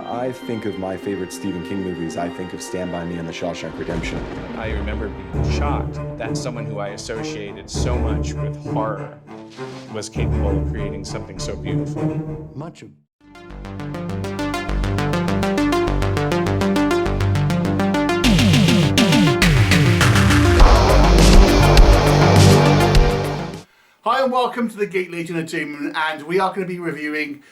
I think of my favorite Stephen King movies, I think of Stand By Me and The Shawshank Redemption. I remember being shocked that someone who I associated so much with horror was capable of creating something so beautiful. Much of Hi and welcome to the Geek Legion of Doom, and we are going to be reviewing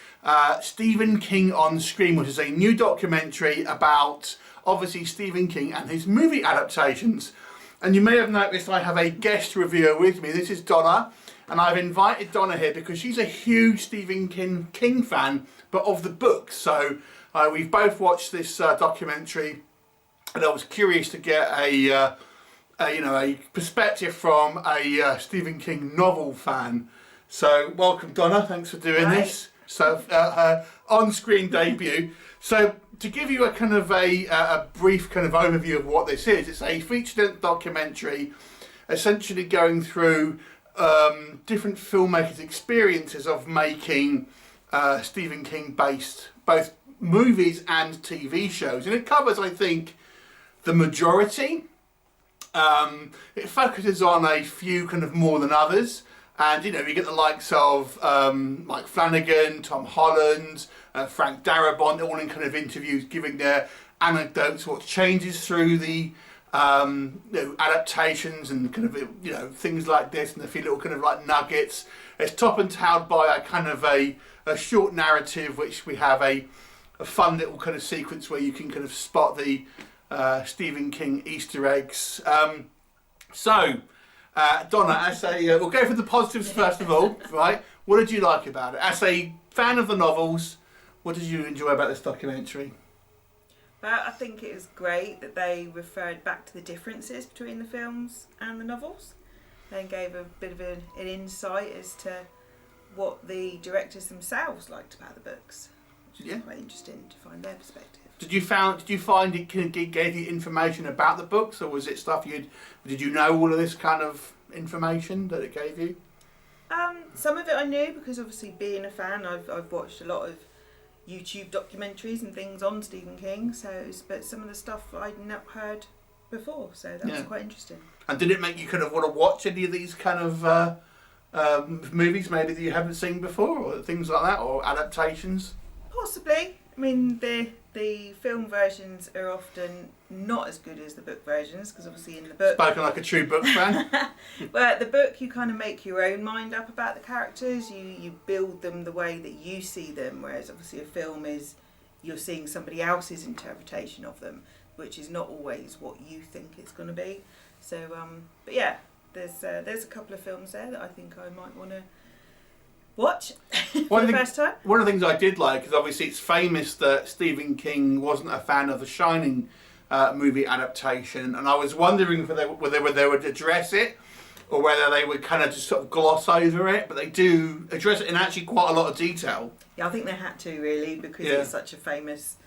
Stephen King on Screen, which is a new documentary about, obviously, Stephen King and his movie adaptations. And you may have noticed I have a guest reviewer with me. This is Donna, and I've invited Donna here because she's a huge Stephen King fan, but of the books. So we've both watched this documentary, and I was curious to get a perspective from a Stephen King novel fan. So welcome, Donna. Thanks for doing this. So her on-screen debut. So to give you a kind of a brief kind of overview of what this is, it's a feature-length documentary, essentially going through different filmmakers' experiences of making Stephen King-based both movies and TV shows, and it covers, I think, the majority. It focuses on a few kind of more than others, and you get the likes of like Flanagan, Tom Holland, Frank Darabont, all in kind of interviews giving their anecdotes, what changes through the adaptations and kind of things like this, and a few little kind of like nuggets. It's top and tailed by a kind of a short narrative, which we have a fun little kind of sequence where you can kind of spot the Stephen King Easter eggs. Donna, as a we'll go for the positives first of all, right? What did you like about it? As a fan of the novels, what did you enjoy about this documentary? Well, I think it was great that they referred back to the differences between the films and the novels, and gave a bit of an insight as to what the directors themselves liked about the books, which is quite interesting to find their perspective. Did you find it gave you information about the books, or was it stuff did you know all of this kind of information that it gave you? Some of it I knew because obviously being a fan, I've watched a lot of YouTube documentaries and things on Stephen King. But some of the stuff I'd not heard before, so that was quite interesting. And did it make you kind of want to watch any of these kind of movies maybe that you haven't seen before, or things like that, or adaptations? Possibly. I mean, the film versions are often not as good as the book versions, because obviously in the book... Spoken like a true book fan. Well, the book, you kind of make your own mind up about the characters. You build them the way that you see them, whereas obviously a film is you're seeing somebody else's interpretation of them, which is not always what you think it's going to be. So, but yeah, there's a couple of films there that I think I might want to watch for the first time. One of the things I did like is obviously it's famous that Stephen King wasn't a fan of the Shining movie adaptation, and I was wondering whether they would address it or whether they would kind of just sort of gloss over it, but they do address it in actually quite a lot of detail. Yeah, I think they had to really, because it's such a famous...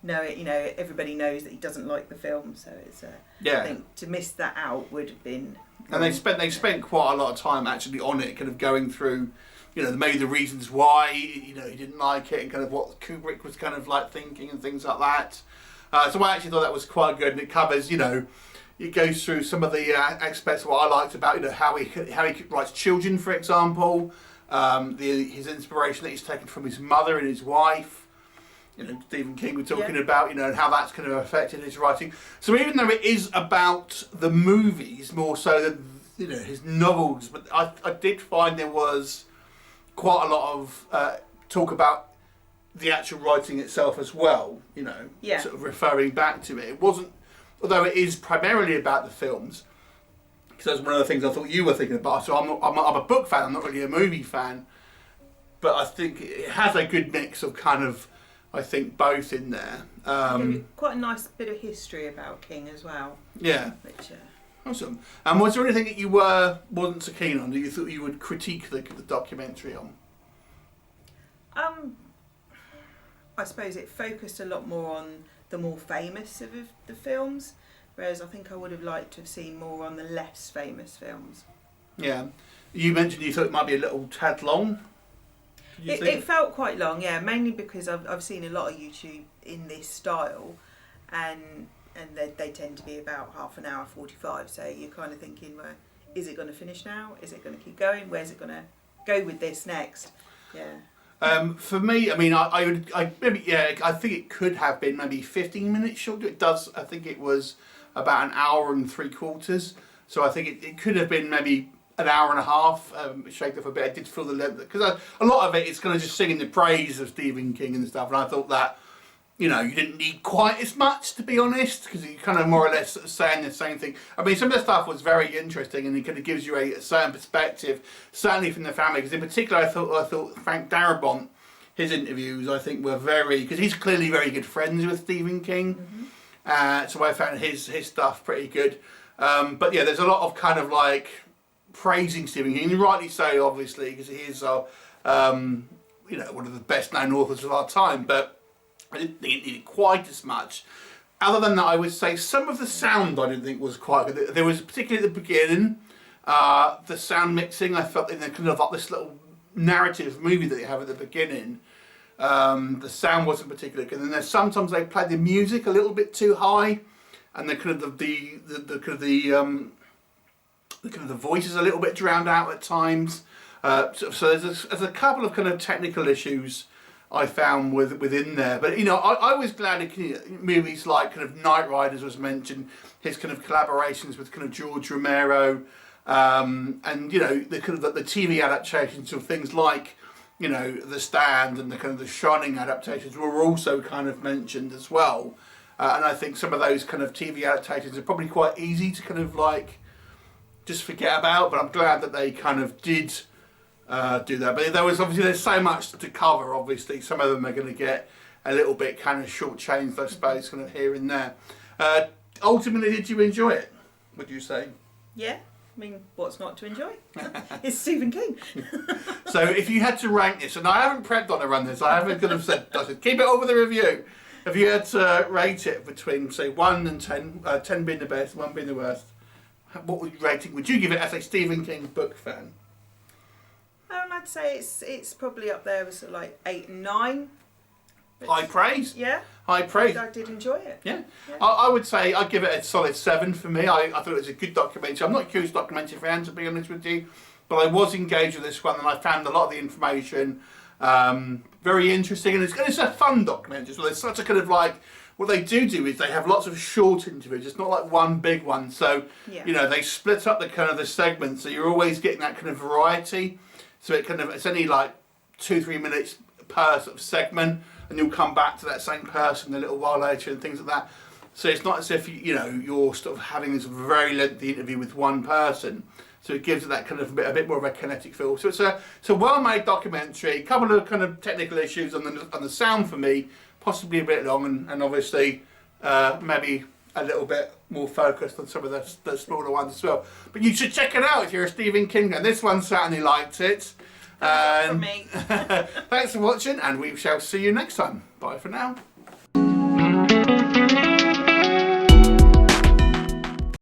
everybody knows that he doesn't like the film, so it's I think to miss that out would have been... And they spent quite a lot of time actually on it, kind of going through maybe the reasons why he didn't like it, and kind of what Kubrick was kind of like thinking and things like that. So I actually thought that was quite good, and it covers it goes through some of the aspects of what I liked about how he writes children, for example, his inspiration that he's taken from his mother and his wife. Stephen King was talking about and how that's kind of affected his writing. So even though it is about the movies more so than his novels, but I did find there was quite a lot of talk about the actual writing itself as well, sort of referring back to it. It wasn't, although it is primarily about the films, because that's one of the things I thought you were thinking about. So I'm a book fan, I'm not really a movie fan, but I think it has a good mix of kind of, I think, both in there. Quite a nice bit of history about King as well. Yeah. Which, awesome. And was there anything that you wasn't so keen on, that you thought you would critique the documentary on? I suppose it focused a lot more on the more famous of the films, whereas I think I would have liked to have seen more on the less famous films. Yeah. You mentioned you thought it might be a little tad long. you It, think? it felt quite long, yeah, mainly because I've seen a lot of YouTube in this style, and they tend to be about half an hour, 45. So you're kind of thinking, well, is it going to finish now? Is it going to keep going? Where's it going to go with this next? Yeah. For me, I mean, I think it could have been maybe 15 minutes shorter. It does. I think it was about an hour and 3/4. So I think it could have been maybe an hour and a half, shaped up a bit. I did feel the length, because a lot of it is kind of just singing the praise of Stephen King and stuff, and I thought that, you know, you didn't need quite as much, to be honest, because you kind of more or less saying the same thing. I mean, some of the stuff was very interesting, and it kind of gives you a certain perspective, certainly from the family, because in particular I thought Frank Darabont, his interviews, I think, were very, because he's clearly very good friends with Stephen King, so I found his stuff pretty good. But yeah, there's a lot of kind of like praising Stephen King, and rightly so, obviously, because he is, you know, one of the best known authors of our time. But I didn't think it needed quite as much. Other than that, I would say some of the sound I didn't think was quite good. There was, particularly at the beginning, the sound mixing. I felt in the kind of like this little narrative movie that they have at the beginning, the sound wasn't particularly good. And then sometimes they played the music a little bit too high, and the kind of the voices a little bit drowned out at times. So there's a couple of kind of technical issues I found within there. But, you know, I was glad movies like kind of Knight Riders was mentioned, his kind of collaborations with kind of George Romero, and, you know, the kind of the TV adaptations of things like, you know, The Stand and the kind of the Shining adaptations were also kind of mentioned as well. And I think some of those kind of TV adaptations are probably quite easy to kind of like just forget about, but I'm glad that they kind of did do that. But there's so much to cover, obviously. Some of them are going to get a little bit kind of shortchanged, I suppose, kind of here and there. Ultimately, did you enjoy it, would you say? Yeah, I mean, what's not to enjoy? It's Stephen King. So if you had to rank this, and I haven't prepped on to run this, I haven't kind of said, I said keep it over the review. If you had to rate it between, say, 1 and 10, 10 being the best, 1 being the worst, what rating would you give it as a Stephen King book fan? I'd say it's probably up there with sort of like 8 and 9. High praise? Yeah. High praise. I did enjoy it. Yeah. I would say I'd give it a solid 7 for me. I thought it was a good documentary. I'm not a huge documentary fan, to be honest with you, but I was engaged with this one, and I found a lot of the information very interesting, and it's a fun documentary. So there's such a kind of like, what they do is they have lots of short interviews. It's not like one big one. So, you know, they split up the kind of the segments, so you're always getting that kind of variety. So it's only like 2-3 minutes per sort of segment, and you'll come back to that same person a little while later and things like that. So it's not as if you're sort of having this very lengthy interview with one person. So it gives it that kind of a bit more of a kinetic feel. So it's a well-made documentary. A couple of kind of technical issues on the sound for me, possibly a bit long, and obviously maybe a little bit more focused on some of the smaller ones as well. But you should check it out if you're a Stephen King fan. This one certainly liked it. For me. Thanks for watching, and we shall see you next time. Bye for now.